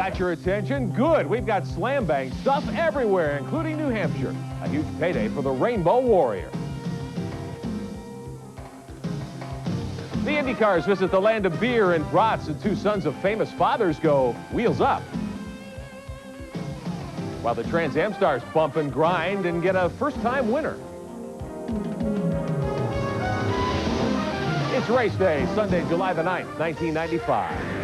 got your attention? Good. We've got slam bang stuff everywhere, including New Hampshire. A huge payday for the Rainbow Warrior. The IndyCars visit the land of beer and brats, and two sons of famous fathers go wheels up. While the Trans Am stars bump and grind and get a first-time winner. It's race day, Sunday, July the 9th, 1995.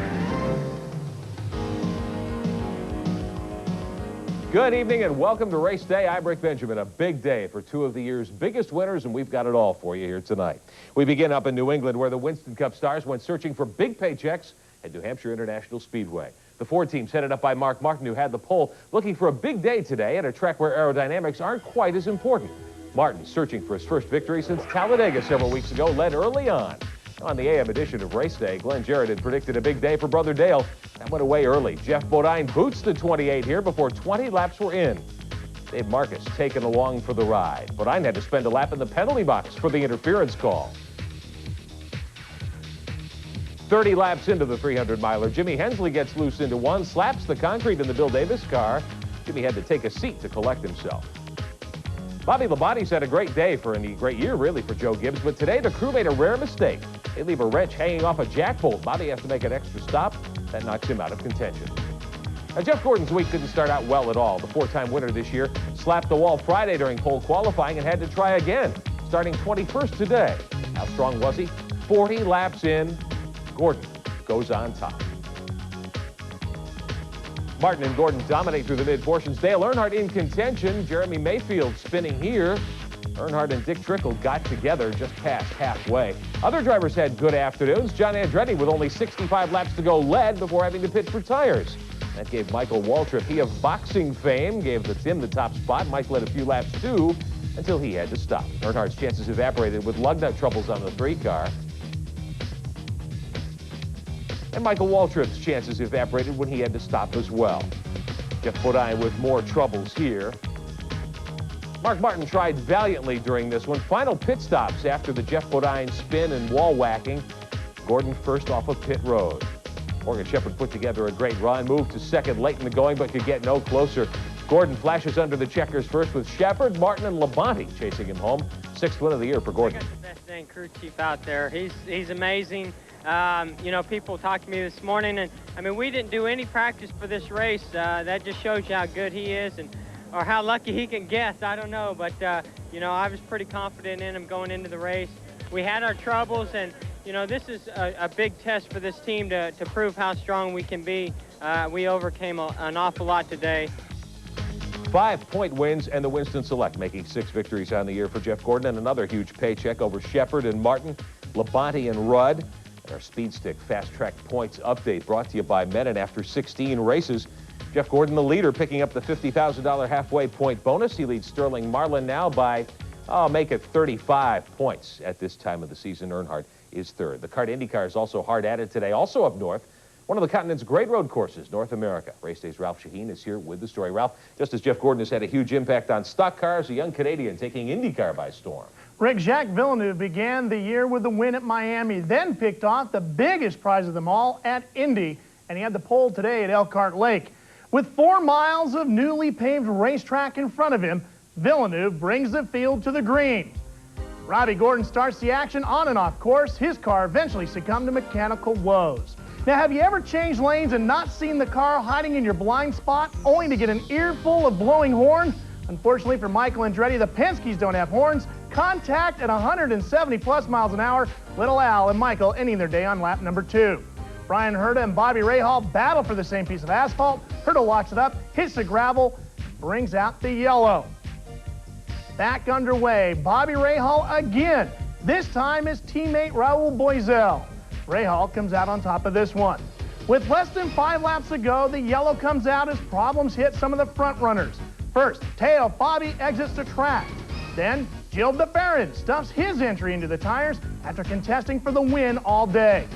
Good evening and welcome to Race Day. I'm Rick Benjamin. A big day for two of the year's biggest winners, and we've got it all for you here tonight. We begin up in New England, where the Winston Cup stars went searching for big paychecks at New Hampshire International Speedway. The Ford team's headed up by Mark Martin, who had the pole, looking for a big day today at a track where aerodynamics aren't quite as important. Martin, searching for his first victory since Talladega several weeks ago, led early on. On the AM edition of Race Day, Glenn Jarrett had predicted a big day for Brother Dale. That went away early. Jeff Bodine boots the 28 here before 20 laps were in. Dave Marcus taken along for the ride. Bodine had to spend a lap in the penalty box for the interference call. 30 laps into the 300-miler, Jimmy Hensley gets loose into one, slaps the concrete in the Bill Davis car. Jimmy had to take a seat to collect himself. Bobby Labonte's had a great day and a great year, really, for Joe Gibbs, but today the crew made a rare mistake. They leave a wrench hanging off a jack bolt. Bobby has to make an extra stop. That knocks him out of contention. Now, Jeff Gordon's week didn't start out well at all. The four-time winner this year slapped the wall Friday during pole qualifying and had to try again, starting 21st today. How strong was he? 40 laps in, Gordon goes on top. Martin and Gordon dominate through the mid-portions. Dale Earnhardt in contention. Jeremy Mayfield spinning here. Earnhardt and Dick Trickle got together just past halfway. Other drivers had good afternoons. John Andretti, with only 65 laps to go, led before having to pit for tires. That gave Michael Waltrip, he of boxing fame, gave him the top spot. Mike led a few laps too, until he had to stop. Earnhardt's chances evaporated with lug nut troubles on the 3 car. And Michael Waltrip's chances evaporated when he had to stop as well. Jeff Bodine with more troubles here. Mark Martin tried valiantly during this one. Final pit stops after the Jeff Bodine spin and wall whacking. Gordon first off of pit road. Morgan Shepherd put together a great run, moved to second late in the going, but could get no closer. Gordon flashes under the checkers first with Shepherd, Martin, and Labonte chasing him home. 6th win of the year for Gordon. I got the best dang crew chief out there. He's amazing. You know, people talked to me this morning, and I mean, we didn't do any practice for this race. That just shows you how good he is, or how lucky he can guess. I don't know, but you know, I was pretty confident in him going into the race. We had our troubles, and you know, this is a big test for this team to prove how strong we can be. We overcame an awful lot today. 5-point wins and the Winston Select, making 6 victories on the year for Jeff Gordon, and another huge paycheck over Shepherd and Martin, Labonte and Rudd. And our Speed Stick Fast Track Points update brought to you by Menon. After 16 races, Jeff Gordon, the leader, picking up the $50,000 halfway point bonus. He leads Sterling Marlin now by, make it 35 points at this time of the season. Earnhardt is 3rd. The Kart IndyCar is also hard at it today, also up north. One of the continent's great road courses, North America. Race Day's Ralph Shaheen is here with the story. Ralph, just as Jeff Gordon has had a huge impact on stock cars, a young Canadian taking IndyCar by storm. Rick, Jacques Villeneuve began the year with the win at Miami, then picked off the biggest prize of them all at Indy, and he had the pole today at Elkhart Lake. With 4 miles of newly paved racetrack in front of him, Villeneuve brings the field to the green. Robbie Gordon starts the action on and off course. His car eventually succumbed to mechanical woes. Now, have you ever changed lanes and not seen the car hiding in your blind spot, only to get an earful of blowing horn? Unfortunately for Michael Andretti, the Penske's don't have horns. Contact at 170+ miles an hour. Little Al and Michael ending their day on lap number 2. Brian Herta and Bobby Rahal battle for the same piece of asphalt. Herta locks it up, hits the gravel, brings out the yellow. Back underway, Bobby Rahal again. This time his teammate Raul Boisel. Rahal comes out on top of this one. With less than 5 laps to go, the yellow comes out as problems hit some of the front runners. First, Teo Fabi exits the track. Then, Gilles de Ferran stuffs his entry into the tires after contesting for the win all day.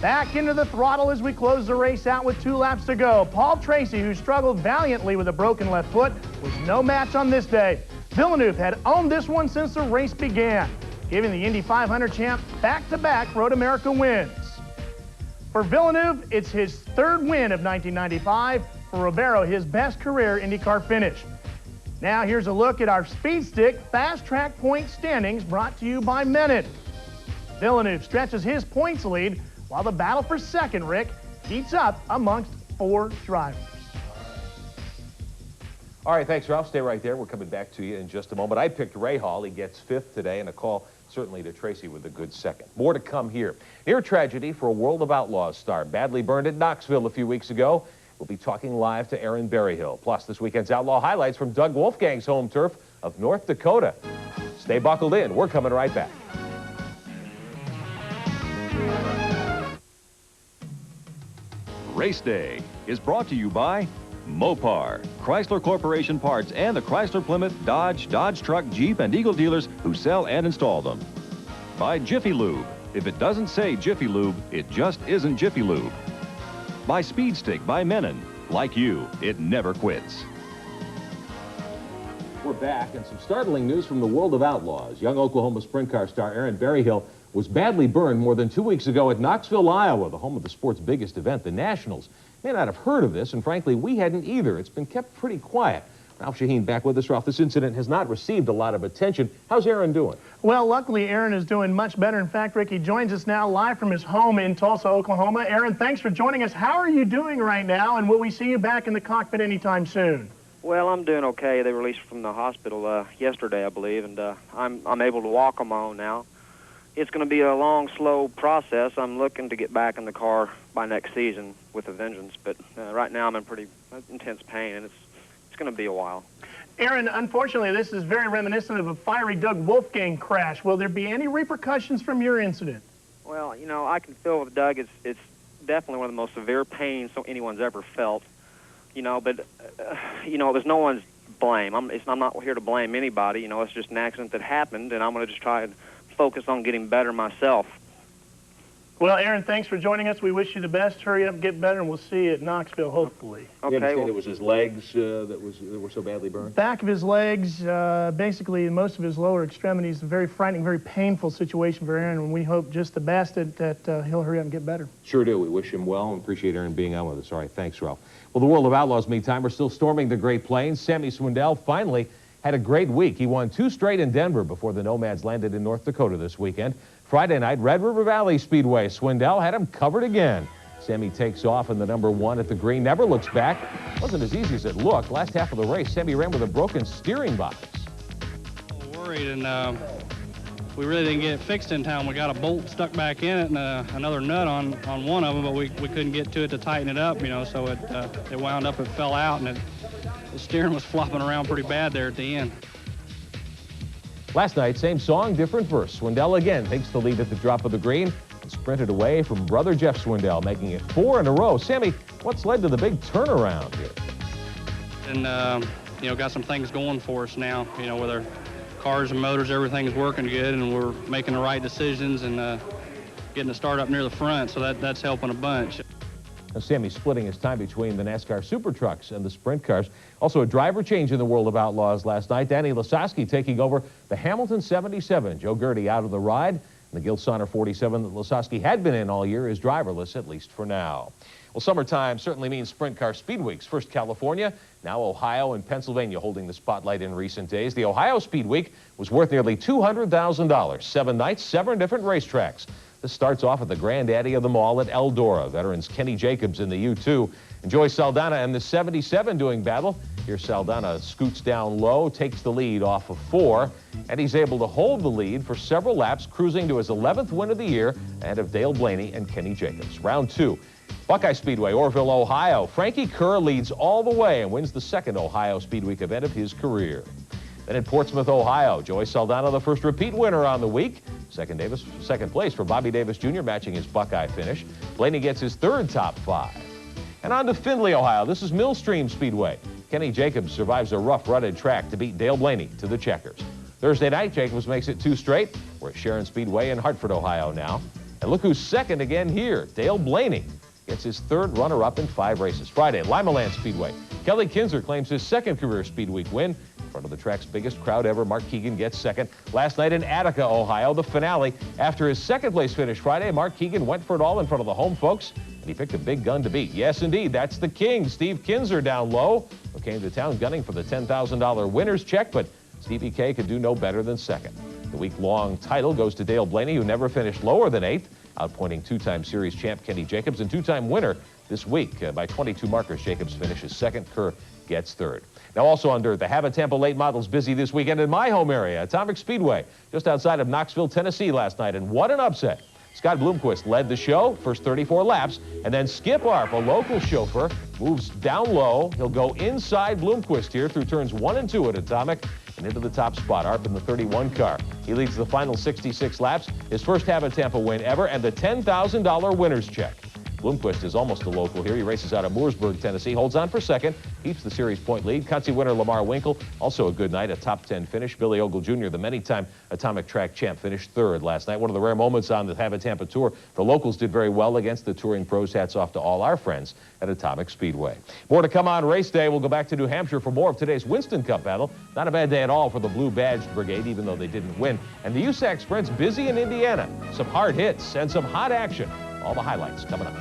Back into the throttle as we close the race out with 2 laps to go. Paul Tracy, who struggled valiantly with a broken left foot, was no match on this day. Villeneuve had owned this one since the race began, giving the Indy 500 champ back-to-back Road America wins. For Villeneuve, it's his third win of 1995. For Ribeiro, his best career IndyCar finish. Now here's a look at our Speed Stick Fast Track point standings brought to you by Menon. Villeneuve stretches his points lead while the battle for second, Rick, heats up amongst 4 drivers. All right, thanks, Ralph. Stay right there. We're coming back to you in just a moment. I picked Ray Hall. He gets 5th today, and a call certainly to Tracy with a good second. More to come here. Near tragedy for a World of Outlaws star. Badly burned at Knoxville a few weeks ago. We'll be talking live to Aaron Berryhill. Plus, this weekend's Outlaw highlights from Doug Wolfgang's home turf of North Dakota. Stay buckled in. We're coming right back. Race Day is brought to you by Mopar, Chrysler Corporation parts, and the Chrysler Plymouth, Dodge, Dodge Truck, Jeep, and Eagle dealers who sell and install them. By Jiffy Lube. If it doesn't say Jiffy Lube, it just isn't Jiffy Lube. By Speed Stick by Menon. Like you, it never quits. We're back, and some startling news from the World of Outlaws. Young Oklahoma sprint car star Aaron Berryhill was badly burned more than 2 weeks ago at Knoxville, Iowa, the home of the sport's biggest event, the Nationals. You may not have heard of this, and frankly, we hadn't either. It's been kept pretty quiet. Ralph Shaheen back with us. Ralph, this incident has not received a lot of attention. How's Aaron doing? Well, luckily, Aaron is doing much better. In fact, Rick, he joins us now live from his home in Tulsa, Oklahoma. Aaron, thanks for joining us. How are you doing right now, and will we see you back in the cockpit anytime soon? Well, I'm doing okay. They released from the hospital yesterday, I believe, and I'm able to walk on my own now. It's going to be a long, slow process. I'm looking to get back in the car by next season with a vengeance, but right now I'm in pretty intense pain, and it's going to be a while. Aaron, unfortunately, this is very reminiscent of a fiery Doug Wolfgang crash. Will there be any repercussions from your incident? Well, you know, I can feel with Doug, it's definitely one of the most severe pains anyone's ever felt. You know, but, you know, there's no one's blame. I'm not here to blame anybody. You know, it's just an accident that happened, and I'm going to just try and focus on getting better myself. Well, Aaron, thanks for joining us. We wish you the best. Hurry up, get better, and we'll see you at Knoxville, hopefully. Okay. You understand it was his legs that were so badly burned? Back of his legs, basically most of his lower extremities. A very frightening, very painful situation for Aaron, and we hope just the best that he'll hurry up and get better. Sure do. We wish him well and appreciate Aaron being on with us. All right, thanks, Ralph. Well, the World of Outlaws, meantime, are still storming the Great Plains. Sammy Swindell finally had a great week. He won 2 straight in Denver before the Nomads landed in North Dakota this weekend. Friday night, Red River Valley Speedway. Swindell had him covered again. Sammy takes off in the number 1 at the green, never looks back. Wasn't as easy as it looked. Last half of the race, Sammy ran with a broken steering box. Worried, and we really didn't get it fixed in time. We got a bolt stuck back in it and another nut on one of them, but we couldn't get to it to tighten it up, you know, so it wound up, it fell out, and the steering was flopping around pretty bad there at the end. Last night, same song, different verse. Swindell again takes the lead at the drop of the green and sprinted away from brother Jeff Swindell, making it 4 in a row. Sammy, what's led to the big turnaround here? And, you know, got some things going for us now, you know, with our cars and motors, everything is working good, and we're making the right decisions and getting the start up near the front, so that's helping a bunch. Now, Sammy's splitting his time between the NASCAR Super Trucks and the Sprint Cars. Also, a driver change in the World of Outlaws last night. Danny Lasowski taking over the Hamilton 77. Joe Gertie out of the ride. And the Gilsoner 47 that Lasowski had been in all year is driverless, at least for now. Well, summertime certainly means Sprint Car Speed Weeks. First California, now Ohio and Pennsylvania holding the spotlight in recent days. The Ohio Speed Week was worth nearly $200,000. 7 nights, 7 different racetracks. This starts off at the granddaddy of them all at Eldora. Veterans Kenny Jacobs in the U2 and Joey Saldana and the 77 doing battle. Here Saldana scoots down low, takes the lead off of 4, and he's able to hold the lead for several laps, cruising to his 11th win of the year ahead of Dale Blaney and Kenny Jacobs. Round 2. Buckeye Speedway, Orville, Ohio. Frankie Kerr leads all the way and wins the 2nd Ohio Speed Week event of his career. Then at Portsmouth, Ohio, Joey Saldana, the first repeat winner on the week. Second place for Bobby Davis Jr., matching his Buckeye finish. Blaney gets his 3rd top 5. And on to Findlay, Ohio. This is Millstream Speedway. Kenny Jacobs survives a rough, rutted track to beat Dale Blaney to the checkers. Thursday night, Jacobs makes it 2 straight. We're at Sharon Speedway in Hartford, Ohio now. And look who's second again here. Dale Blaney gets his 3rd runner-up in 5 races. Friday, Lima Land Speedway. Kelly Kinzer claims his 2nd career Speed Week win. In front of the track's biggest crowd ever, Mark Keegan gets 2nd. Last night in Attica, Ohio, the finale. After his 2nd place finish Friday, Mark Keegan went for it all in front of the home folks He picked a big gun to beat. Yes, indeed, that's the king, Steve Kinzer, down low, who came to town gunning for the $10,000 winner's check, but Stevie K could do no better than second. The week-long title goes to Dale Blaney, who never finished lower than 8th, outpointing two-time series champ Kenny Jacobs and two-time winner this week. By 22 markers, Jacobs finishes second, Kerr gets third. Now also on dirt, the Habit Tampa late models busy this weekend in my home area, Atomic Speedway, just outside of Knoxville, Tennessee last night, and what an upset. Scott Bloomquist led the show, first 34 laps, and then Skip Arp, a local chauffeur, moves down low. He'll go inside Bloomquist here through turns 1 and 2 at Atomic and into the top spot. Arp in the 31 car. He leads the final 66 laps, his first Habit Tampa win ever, and the $10,000 winner's check. Bloomquist is almost a local here. He races out of Mooresburg, Tennessee, holds on for second, keeps the series point lead. Cutsy winner Lamar Winkle, also a good night, a top 10 finish. Billy Ogle Jr., the many-time Atomic Track champ, finished third last night. One of the rare moments on the Habit Tampa Tour. The locals did very well against the touring pros. Hats off to all our friends at Atomic Speedway. More to come on race day. We'll go back to New Hampshire for more of today's Winston Cup battle. Not a bad day at all for the Blue Badged Brigade, even though they didn't win. And the USAC Sprint's busy in Indiana. Some hard hits and some hot action. All the highlights coming up.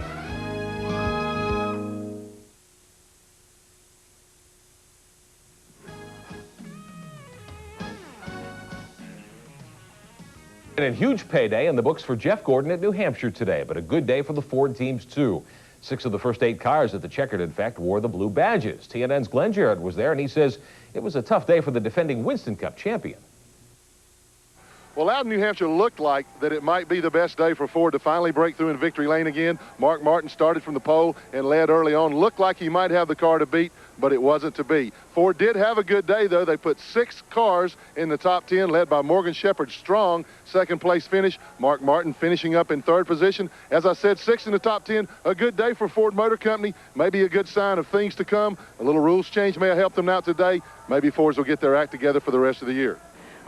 And a huge payday in the books for Jeff Gordon at New Hampshire today, but a good day for the Ford teams, too. 6 of the first 8 cars at the checkered, in fact, wore the blue badges. TNN's Glenn Jarrett was there, and he says it was a tough day for the defending Winston Cup champion. Well, out in New Hampshire looked like that it might be the best day for Ford to finally break through in victory lane again. Mark Martin started from the pole and led early on. Looked like he might have the car to beat, but it wasn't to be. Ford did have a good day, though. They put 6 cars in the top 10, led by Morgan Shepherd Strong, second place finish. Mark Martin finishing up in third position. As I said, 6 in the top 10. A good day for Ford Motor Company. Maybe a good sign of things to come. A little rules change may have helped them out today. Maybe Fords will get their act together for the rest of the year.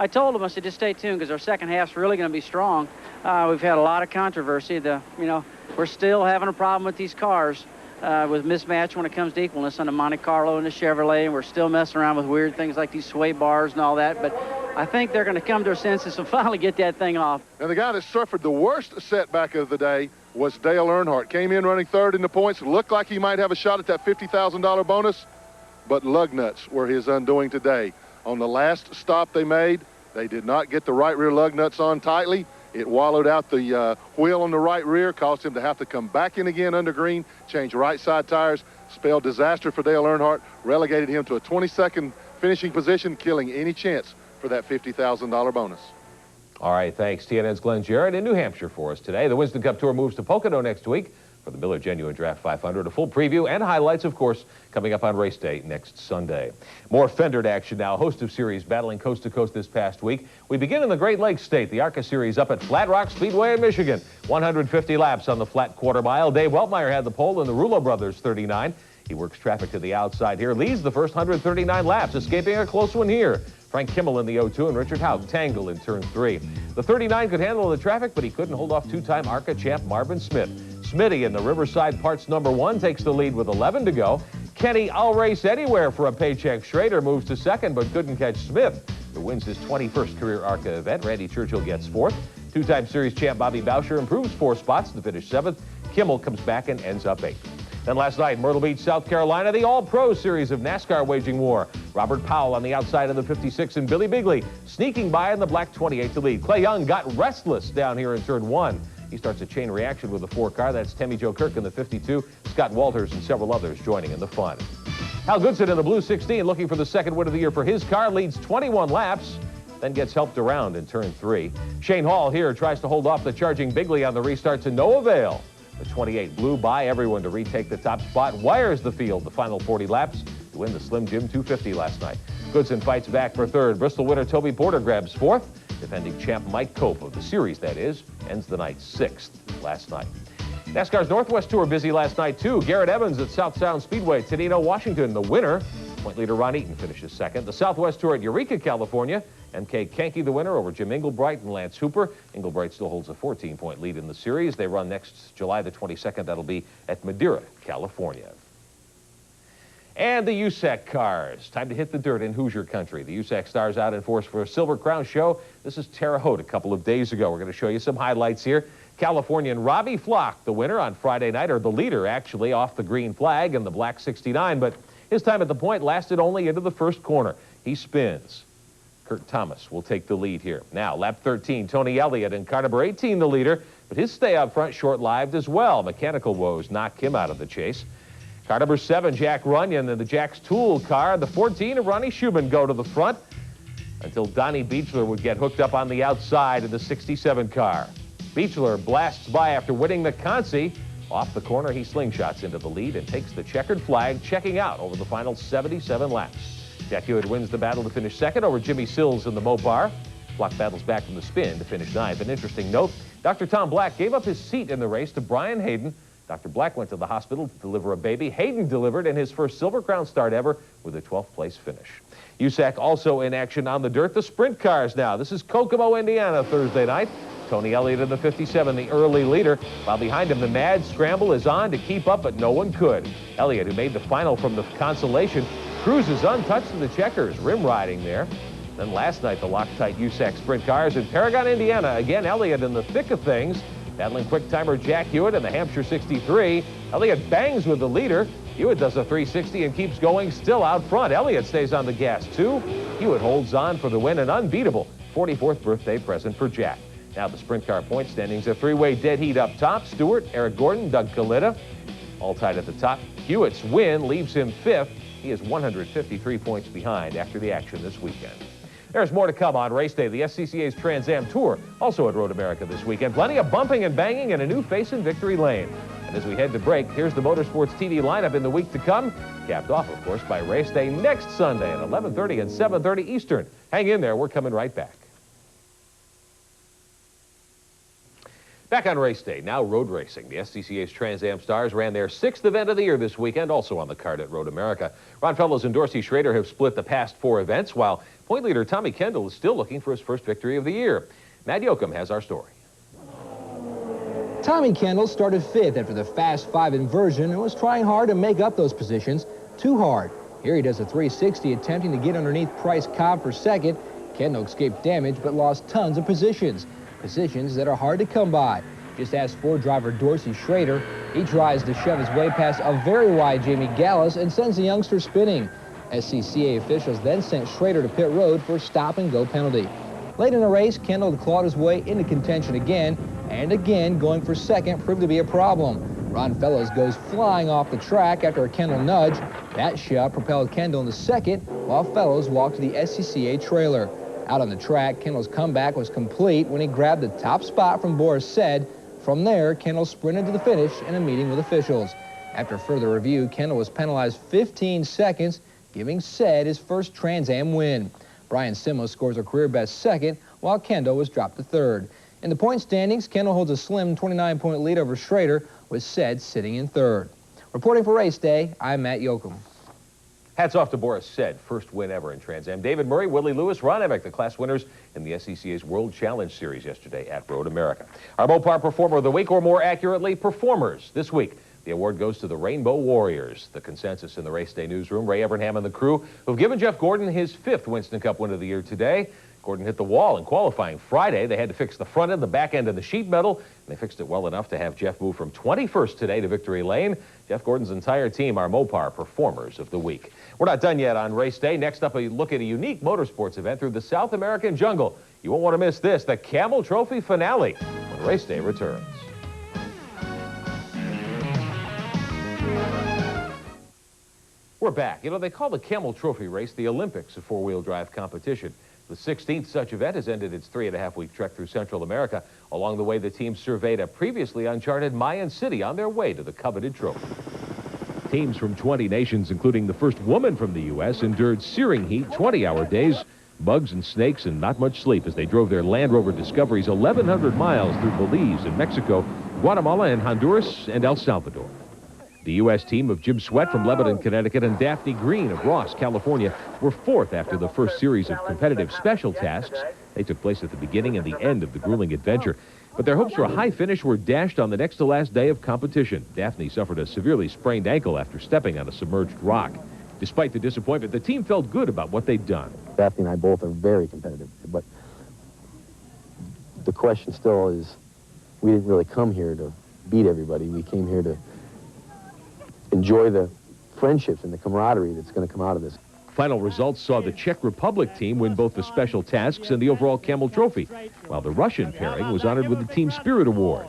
I told them, I said, just stay tuned because our second half's really going to be strong. We've had a lot of controversy. We're still having a problem with these cars with mismatch when it comes to equalness on the Monte Carlo and the Chevrolet, and we're still messing around with weird things like these sway bars and all that. But I think they're going to come to their senses and finally get that thing off. And the guy that suffered the worst setback of the day was Dale Earnhardt. Came in running third in the points. Looked like he might have a shot at that $50,000 bonus, but lug nuts were his undoing today. On the last stop they made, they did not get the right rear lug nuts on tightly. It wallowed out the wheel on the right rear, caused him to have to come back in again under green, change right side tires, spelled disaster for Dale Earnhardt, relegated him to a 22nd finishing position, killing any chance for that $50,000 bonus. All right, thanks. TNN's Glenn Jarrett in New Hampshire for us today. The Winston Cup Tour moves to Pocono next week for the Miller Genuine Draft 500. A full preview and highlights, of course, coming up on race day next Sunday. More fendered action now. A host of series battling coast to coast this past week. We begin in the Great Lakes State. The ARCA Series up at Flat Rock Speedway in Michigan. 150 laps on the flat quarter mile. Dave Weltmeyer had the pole in the Rulo Brothers 39. He works traffic to the outside here. Leads the first 139 laps, escaping a close one here. Frank Kimmel in the 02 and Richard Haug tangle in turn 3. The 39 could handle the traffic, but he couldn't hold off two-time ARCA champ Marvin Smith. Smitty in the Riverside Parts #1 takes the lead with 11 to go. Kenny, I'll race anywhere for a paycheck. Schrader moves to second, but couldn't catch Smith, who wins his 21st career ARCA event. Randy Churchill gets 4th. Two-time series champ Bobby Boucher improves 4 spots to finish 7th. Kimmel comes back and ends up 8th. Then last night, Myrtle Beach, South Carolina, the All-Pro Series of NASCAR waging war. Robert Powell on the outside of the 56 and Billy Bigley sneaking by in the black 28 to lead. Clay Young got restless down here in turn 1. He starts a chain reaction with the 4 car. That's Timmy Joe Kirk in the 52, Scott Walters and several others joining in the fun. Hal Goodson in the blue 16 looking for the second win of the year for his car, leads 21 laps, then gets helped around in turn 3. Shane Hall here tries to hold off the charging Bigley on the restart to no avail. The 28 blew by everyone to retake the top spot, wires the field the final 40 laps to win the Slim Jim 250 last night. Goodson fights back for 3rd. Bristol winner Toby Porter grabs 4th. Defending champ Mike Cope of the series, that is, ends the night 6th last night. NASCAR's Northwest Tour busy last night, too. Garrett Evans at South Sound Speedway, Tenino, Washington, the winner. Point leader Ron Eaton finishes 2nd. The Southwest Tour at Eureka, California. MK Kenke, the winner, over Jim Engelbright and Lance Hooper. Engelbright still holds a 14-point lead in the series. They run next July the 22nd. That'll be at Madeira, California. And the USAC cars. Time to hit the dirt in Hoosier country. The USAC stars out in force for a Silver Crown show. This is Terre Haute a couple of days ago. We're going to show you some highlights here. Californian Robbie Flock, the winner on Friday night, or the leader, actually, off the green flag in the black 69, but his time at the point lasted only into the first corner. He spins. Kurt Thomas will take the lead here. Now, lap 13, Tony Elliott in car number 18, the leader, but his stay up front short-lived as well. Mechanical woes knocked him out of the chase. Car number 7, Jack Runyon in the Jack's Tool car. The 14 of Ronnie Schumann go to the front until Donnie Beechler would get hooked up on the outside of the 67 car. Beechler blasts by after winning the Consi. Off the corner, he slingshots into the lead and takes the checkered flag, checking out over the final 77 laps. Jack Hewitt wins the battle to finish second over Jimmy Sills in the Mopar. Flock battles back from the spin to finish ninth. An interesting note, Dr. Tom Black gave up his seat in the race to Brian Hayden. Dr. Black went to the hospital to deliver a baby. Hayden delivered in his first Silver Crown start ever with a 12th place finish. USAC also in action on the dirt. The sprint cars now. This is Kokomo, Indiana, Thursday night. Tony Elliott in the 57, the early leader, while behind him the mad scramble is on to keep up, but no one could. Elliott, who made the final from the consolation, cruises untouched to the checkers, rim riding there. Then last night, the Loctite USAC sprint cars in Paragon, Indiana. Again, Elliott in the thick of things, battling quick-timer Jack Hewitt in the Hampshire 63. Elliott bangs with the leader. Hewitt does a 360 and keeps going, still out front. Elliott stays on the gas, too. Hewitt holds on for the win, an unbeatable 44th birthday present for Jack. Now the sprint car point standings, a three-way dead heat up top. Stewart, Eric Gordon, Doug Kalita, all tied at the top. Hewitt's win leaves him fifth. He is 153 points behind after the action this weekend. There's more to come on race day. The SCCA's Trans Am Tour, also at Road America this weekend. Plenty of bumping and banging and a new face in victory lane. And as we head to break, here's the Motorsports TV lineup in the week to come, capped off, of course, by race day next Sunday at 11:30 and 7:30 Eastern. Hang in there. We're coming right back. Back on race day, now road racing. The SCCA's Trans Am Stars ran their 6th event of the year this weekend, also on the card at Road America. Ron Fellows and Dorsey Schrader have split the past 4 events, while point leader Tommy Kendall is still looking for his first victory of the year. Matt Yoakum has our story. Tommy Kendall started 5th after the Fast 5 inversion and was trying hard to make up those positions. Too hard. Here he does a 360 attempting to get underneath Price Cobb for second. Kendall escaped damage but lost tons of positions that are hard to come by. Just ask Ford driver Dorsey Schrader. He tries to shove his way past a very wide Jamie Gallus and sends the youngster spinning. SCCA officials then sent Schrader to pit road for a stop-and-go penalty. Late in the race, Kendall clawed his way into contention again, and again going for second proved to be a problem. Ron Fellows goes flying off the track after a Kendall nudge. That shove propelled Kendall into second, while Fellows walked to the SCCA trailer. Out on the track, Kendall's comeback was complete when he grabbed the top spot from Boris Said. From there, Kendall sprinted to the finish in a meeting with officials. After further review, Kendall was penalized 15 seconds, giving Said his first Trans Am win. Brian Simmo scores a career-best second, while Kendall was dropped to third. In the point standings, Kendall holds a slim 29-point lead over Schrader, with Said sitting in third. Reporting for Race Day, I'm Matt Yoakum. Hats off to Boris Said, first win ever in Trans Am. David Murray, Willie Lewis, Ron Emick, the class winners in the SCCA's World Challenge Series yesterday at Road America. Our Mopar Performer of the Week, or more accurately, performers this week. The award goes to the Rainbow Warriors. The consensus in the Race Day newsroom, Ray Evernham and the crew, who've given Jeff Gordon his 5th Winston Cup win of the year today. Gordon hit the wall in qualifying Friday. They had to fix the front end, the back end, and the sheet metal. And they fixed it well enough to have Jeff move from 21st today to victory lane. Jeff Gordon's entire team are Mopar Performers of the Week. We're not done yet on Race Day. Next up, a look at a unique motorsports event through the South American jungle. You won't want to miss this, the Camel Trophy finale, when Race Day returns. We're back. You know, they call the Camel Trophy race the Olympics of four-wheel drive competition. The 16th such event has ended its 3.5-week trek through Central America. Along the way, the team surveyed a previously uncharted Mayan city on their way to the coveted trophy. Teams from 20 nations, including the first woman from the U.S., endured searing heat, 20-hour days, bugs and snakes, and not much sleep as they drove their Land Rover Discoveries 1,100 miles through Belize and Mexico, Guatemala and Honduras and El Salvador. The U.S. team of Jim Sweat from Lebanon, Connecticut, and Daphne Green of Ross, California, were 4th after the first series of competitive special tasks. They took place at the beginning and the end of the grueling adventure. But their hopes for a high finish were dashed on the next-to-last day of competition. Daphne suffered a severely sprained ankle after stepping on a submerged rock. Despite the disappointment, the team felt good about what they'd done. Daphne and I both are very competitive, but the question still is, we didn't really come here to beat everybody. We came here to enjoy the friendships and the camaraderie that's going to come out of this. Final results saw the Czech Republic team win both the special tasks and the overall Camel Trophy, while the Russian pairing was honored with the Team Spirit Award.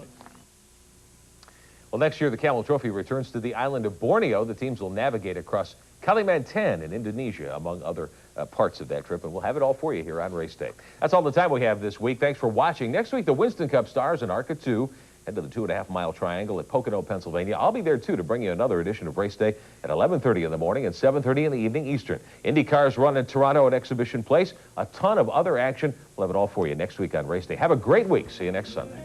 Well, next year, the Camel Trophy returns to the island of Borneo. The teams will navigate across Kalimantan in Indonesia, among other parts of that trip, and we'll have it all for you here on Race Day. That's all the time we have this week. Thanks for watching. Next week, the Winston Cup stars in ARCA 2 head to the 2.5-mile triangle at Pocono, Pennsylvania. I'll be there, too, to bring you another edition of Race Day at 11:30 in the morning and 7:30 in the evening Eastern. Indy cars run in Toronto at Exhibition Place. A ton of other action. We'll have it all for you next week on Race Day. Have a great week. See you next Sunday.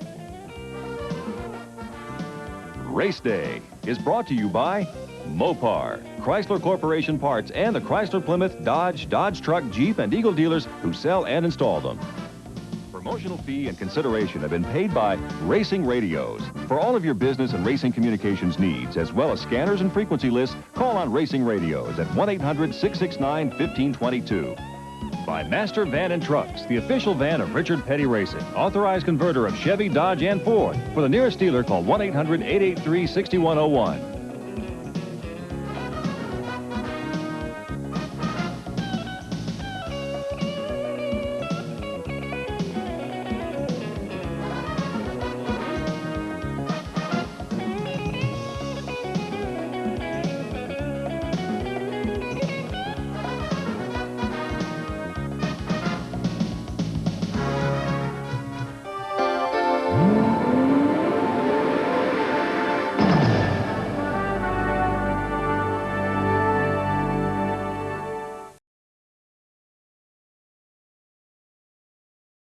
Race Day is brought to you by Mopar, Chrysler Corporation Parts, and the Chrysler Plymouth, Dodge, Dodge Truck, Jeep, and Eagle dealers who sell and install them. Promotional fee and consideration have been paid by Racing Radios. For all of your business and racing communications needs, as well as scanners and frequency lists, call on Racing Radios at 1-800-669-1522. By Master Van and Trucks, the official van of Richard Petty Racing, authorized converter of Chevy, Dodge, and Ford. For the nearest dealer, call 1-800-883-6101.